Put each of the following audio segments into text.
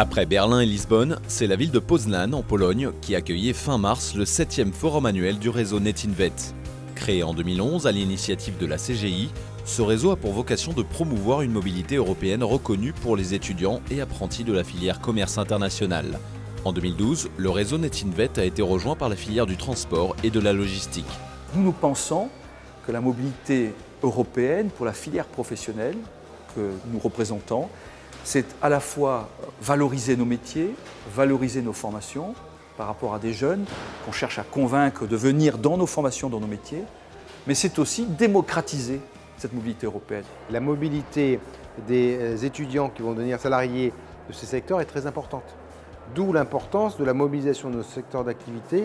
Après Berlin et Lisbonne, c'est la ville de Poznań en Pologne qui accueillait fin mars le 7e forum annuel du réseau NetInvet. Créé en 2011 à l'initiative de la CGI, ce réseau a pour vocation de promouvoir une mobilité européenne reconnue pour les étudiants et apprentis de la filière commerce international. En 2012, le réseau NetInvet a été rejoint par la filière du transport et de la logistique. Nous pensons que la mobilité européenne pour la filière professionnelle que nous représentons, c'est à la fois valoriser nos métiers, valoriser nos formations par rapport à des jeunes qu'on cherche à convaincre de venir dans nos formations, dans nos métiers, mais c'est aussi démocratiser cette mobilité européenne. La mobilité des étudiants qui vont devenir salariés de ces secteurs est très importante. D'où l'importance de la mobilisation de nos secteurs d'activité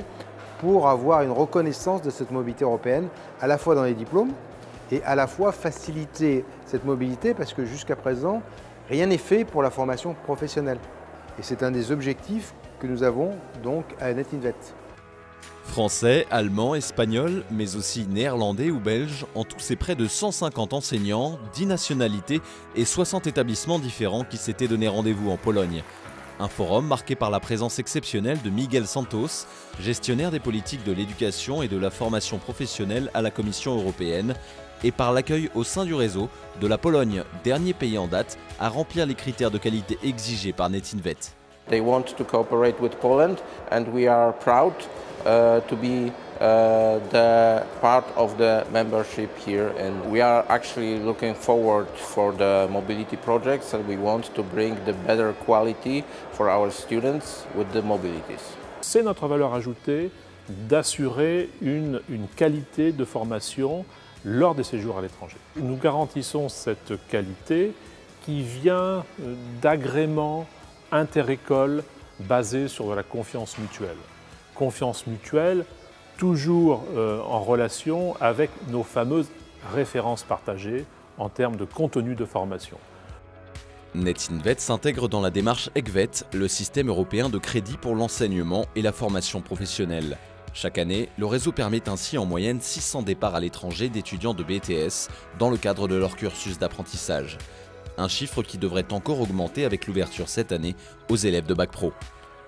pour avoir une reconnaissance de cette mobilité européenne, à la fois dans les diplômes et à la fois faciliter cette mobilité parce que jusqu'à présent, rien n'est fait pour la formation professionnelle. Et c'est un des objectifs que nous avons donc à NetInvet. Français, allemand, espagnol, mais aussi néerlandais ou belge, en tout c'est près de 150 enseignants, 10 nationalités et 60 établissements différents qui s'étaient donné rendez-vous en Pologne. Un forum marqué par la présence exceptionnelle de Miguel Santos, gestionnaire des politiques de l'éducation et de la formation professionnelle à la Commission européenne, et par l'accueil au sein du réseau de la Pologne, dernier pays en date à remplir les critères de qualité exigés par NetInvet. They want to cooperate with Poland and we are proud to be the part of the membership here, and we are actually looking forward for the mobility projects, and we want to bring the better quality for our students with the mobilities. C'est notre valeur ajoutée d'assurer une qualité de formation lors des séjours à l'étranger. Nous garantissons cette qualité qui vient d'agréments inter-écoles basés sur de la confiance mutuelle. Confiance mutuelle toujours en relation avec nos fameuses références partagées en termes de contenu de formation. NetInvet s'intègre dans la démarche ECVET, le système européen de crédit pour l'enseignement et la formation professionnelle. Chaque année, le réseau permet ainsi en moyenne 600 départs à l'étranger d'étudiants de BTS dans le cadre de leur cursus d'apprentissage. Un chiffre qui devrait encore augmenter avec l'ouverture cette année aux élèves de Bac Pro.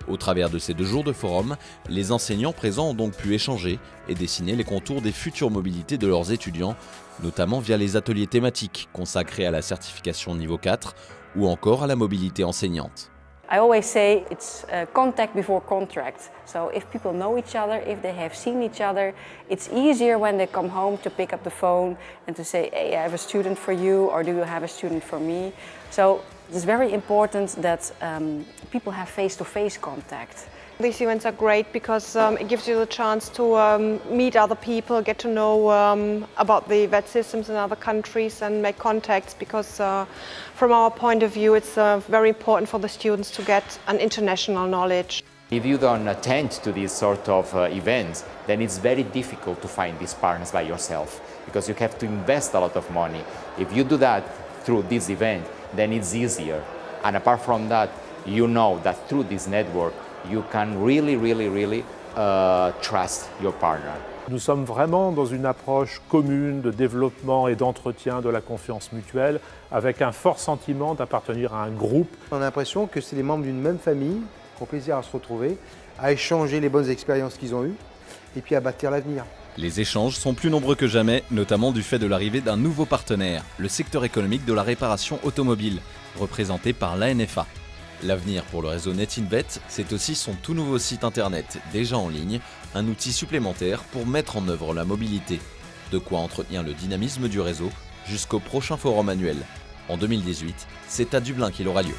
Au travers de ces 2 jours de forum, les enseignants présents ont donc pu échanger et dessiner les contours des futures mobilités de leurs étudiants, notamment via les ateliers thématiques consacrés à la certification niveau 4 ou encore à la mobilité enseignante. I always say it's contact before contract. So if people know each other, if they have seen each other, it's easier when they come home to pick up the phone and to say, hey, I have a student for you, or do you have a student for me? So it's very important that people have face-to-face contact. These events are great because it gives you the chance to meet other people, get to know about the vet systems in other countries and make contacts because from our point of view it's very important for the students to get an international knowledge. If you don't attend to these sort of events, then it's very difficult to find these partners by yourself because you have to invest a lot of money. If you do that through this event, then it's easier. And apart from that, you know that through this network, you can really trust your partner. Nous sommes vraiment dans une approche commune de développement et d'entretien de la confiance mutuelle avec un fort sentiment d'appartenir à un groupe. On a l'impression que c'est les membres d'une même famille qui ont plaisir à se retrouver, à échanger les bonnes expériences qu'ils ont eues et puis à bâtir l'avenir. Les échanges sont plus nombreux que jamais, notamment du fait de l'arrivée d'un nouveau partenaire, le secteur économique de la réparation automobile, représenté par l'ANFA. L'avenir pour le réseau NetInvet, c'est aussi son tout nouveau site internet, déjà en ligne, un outil supplémentaire pour mettre en œuvre la mobilité. De quoi entretenir le dynamisme du réseau jusqu'au prochain forum annuel. En 2018, c'est à Dublin qu'il aura lieu.